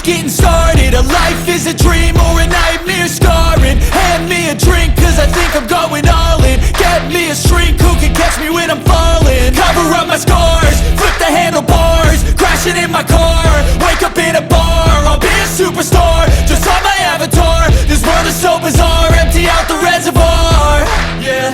getting started. A life is a dream or a nightmare scarring. Hand me a drink cause I think I'm going all in. Get me a shrink who can catch me when I'm falling. Cover up my scars, flip the handlebars, crashing in my car, wake up in a bar. I'll be a superstar, just on my avatar. This world is so bizarre, empty out the reservoir. Yeah,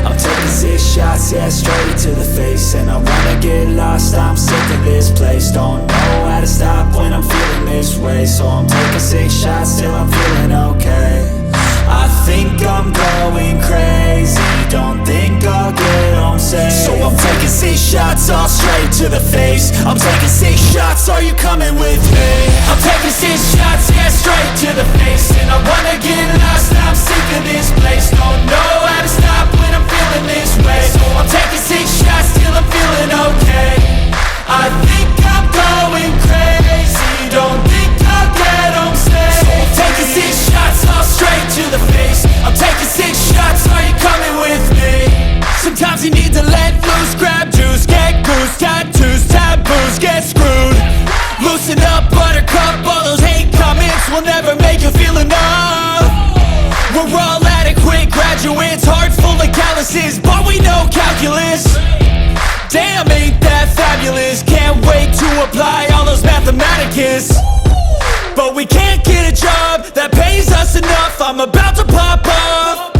I'm taking 6 shots, yeah, straight to the face. And I wanna get lost, I'm sick of this place. Don't know how to stop when I'm feeling this way. So I'm taking 6 shots till I'm feeling okay. I think I'm going crazy, don't think I'll get home safe. So I'm taking 6 shots, all straight to the face. I'm taking 6 shots, are you coming with me? I'm taking 6 shots, yeah, straight to the face. And I wanna get lost, I'm sick of this place. Don't know how to stop when I'm feeling this way. So I'm taking 6 shots till I'm feeling okay. I think I'm going crazy, don't think I'll get home safe. So I'm taking 6 shots, all straight to the face. I'm taking 6 shots, are you coming with me? sometimes you need to let loose, grab juice, get goose, tattoos, taboos, get screwed. Loosen up, buttercup, all those hate comments will never make you feel enough. We're all adequate graduates, heart full of calluses, but we know calculus. Damn, ain't that fabulous? Can't wait to apply all those mathematicus. But we can't get a job that pays us enough. I'm about to pop off.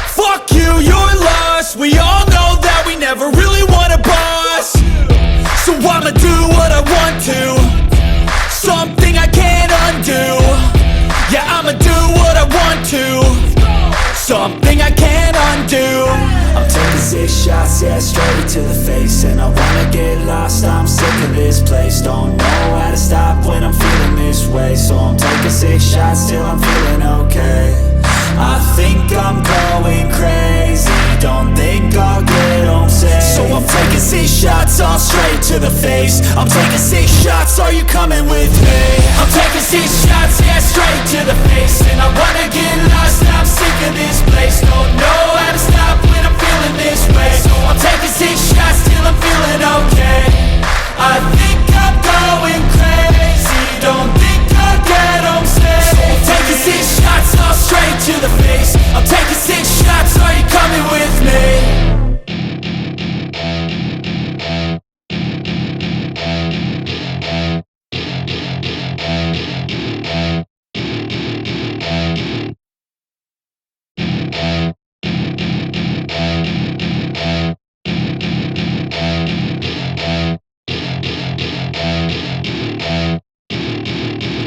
Fuck you, you're lost. We all know that we never really want a boss. So I'ma do what I want to, something I can't undo. Yeah, I'ma do what I want to, something I can't undo. I'm taking 6 shots, yeah, straight to the face. And I wanna get lost, I'm sick of this place. Don't know how to stop when I'm feeling this way. So I'm taking 6 shots till I'm feeling okay. I think I'm going crazy, don't think I'll get home safe. So I'm taking 6 shots, all straight to the face. I'm taking 6 shots, are you coming with me? I'm taking 6 shots, yeah, straight to the face. And I wanna get lost, I'm sick of this place. Don't know how to stop when I'm feeling this way. So I'm taking 6 shots till I'm feeling okay. I think I'm going crazy, don't think I'll get home safe. So I'm taking 6 shots, all straight to the face. I'm taking 6 shots, are you coming with me?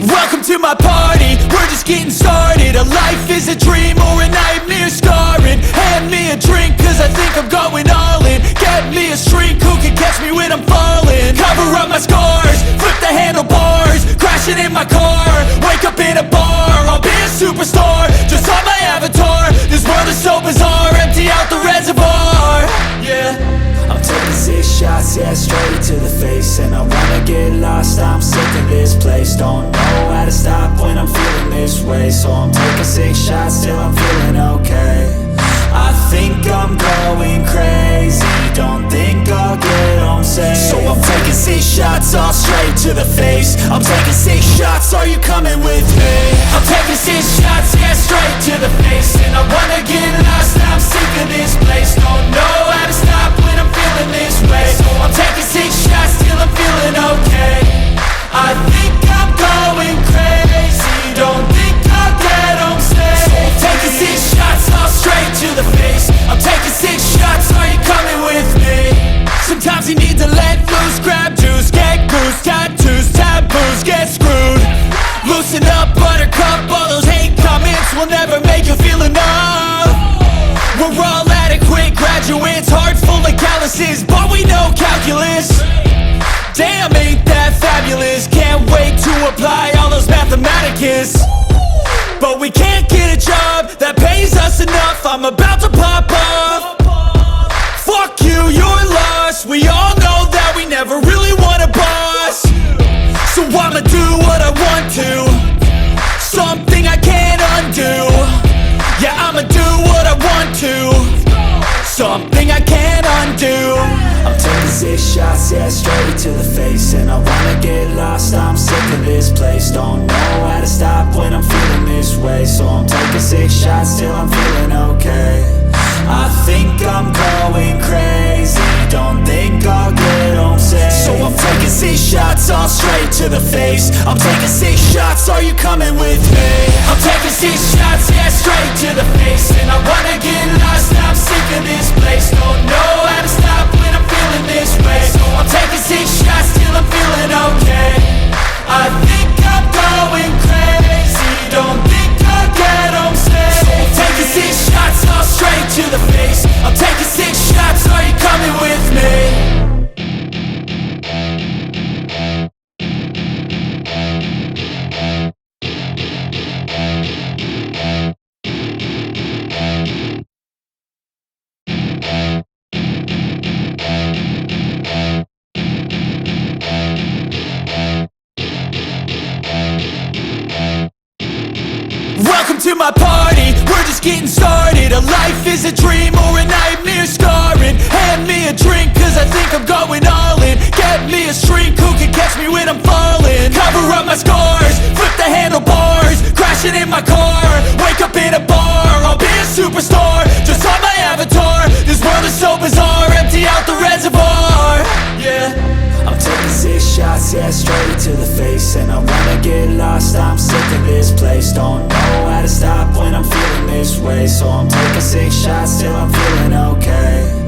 Welcome to my party, we're just getting started. A life is a dream or a nightmare scarring. Hand me a drink cause I think I'm going all in. Get me a shrink who can catch me when I'm falling. Cover up my scars, flip the handlebars, crashing in my car, wake up in a bar. I'll be a superstar, just on my avatar. This world is so bizarre, empty out the reservoir. Yeah, I'm taking 6 shots, yeah, straight to the face. And I wanna get lost, I'm sick of this place. Don't know how to stop when I'm feeling this way. So I'm taking 6 shots till I'm feeling okay. I think I'm going crazy, don't think I'll get home safe. So I'm taking 6 shots, all straight to the face. I'm taking 6 shots, are you coming with me? I'm taking 6 shots, yeah, straight to the face. And I wanna get lost, I'm sick of this place. Don't know how to stop when I'm feeling this way. So I'm taking 6 shots till I'm feeling okay. I think I'm going crazy, don't think I'll get home safe. So I'm taking 6 shots, all straight to the face. I'm taking 6 shots, are you coming with me? Sometimes you need to let loose, grab juice, get goose, tattoos, taboos, get screwed. Loosen up, buttercup, all those hate comments will never make you feel enough. We're all adequate graduates, heart full of calluses, but we know calculus. Damn, ain't that fabulous? Can't wait to apply all those mathematicus. But we can't get a job that pays us enough. I'm about to pop off. Fuck you, you're lost. We all know that we never really want a boss. So I'ma do what I want to, something I can't undo. Yeah, I'ma do what I want to, something I can't undo. I'm taking 6 shots, yeah, straight to the face. And I wanna get lost, I'm sick of this this place. Don't know how to stop when I'm feeling this way. So I'm taking 6 shots till I'm feeling okay. I think I'm going crazy, don't think I'll get home safe. So I'm taking 6 shots all straight to the face. I'm taking 6 shots, are you coming with me? I'm taking 6 shots, yeah, straight to the face. And I wanna get lost, I'm sick of this place. Don't know how to stop when I'm feeling this way. So I'm taking 6 shots till I'm feeling okay. I think I'm going crazy, don't think I'll get home safe. So I'm taking 6 shots all straight to the face. I'm taking 6 shots, are you coming with me? Welcome to my party, we're just getting started. A life is a dream or a nightmare scarring. Hand me a drink cause I think I'm going all in. Get me a shrink who can catch me when I'm falling. Cover up my scars, flip the handlebars. Crashing in my car, wake up in a bar. I'll be a superstar, just on my avatar. This world is so bizarre, empty out the reservoir. Yeah, I'm taking 6 shots, yeah, straight to the face. And I wanna get lost, I'm sick of this place. Don't know how to stop when I'm feeling this way. So I'm taking 6 shots till I'm feeling okay.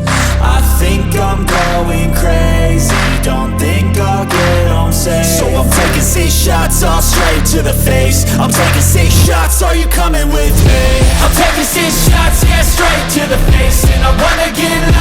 I think I'm going crazy, don't think I'll get home safe. So I'm taking 6 shots all straight to the face. I'm taking 6 shots, are you coming with me? I'm taking 6 shots, yeah, straight to the face. And I wanna get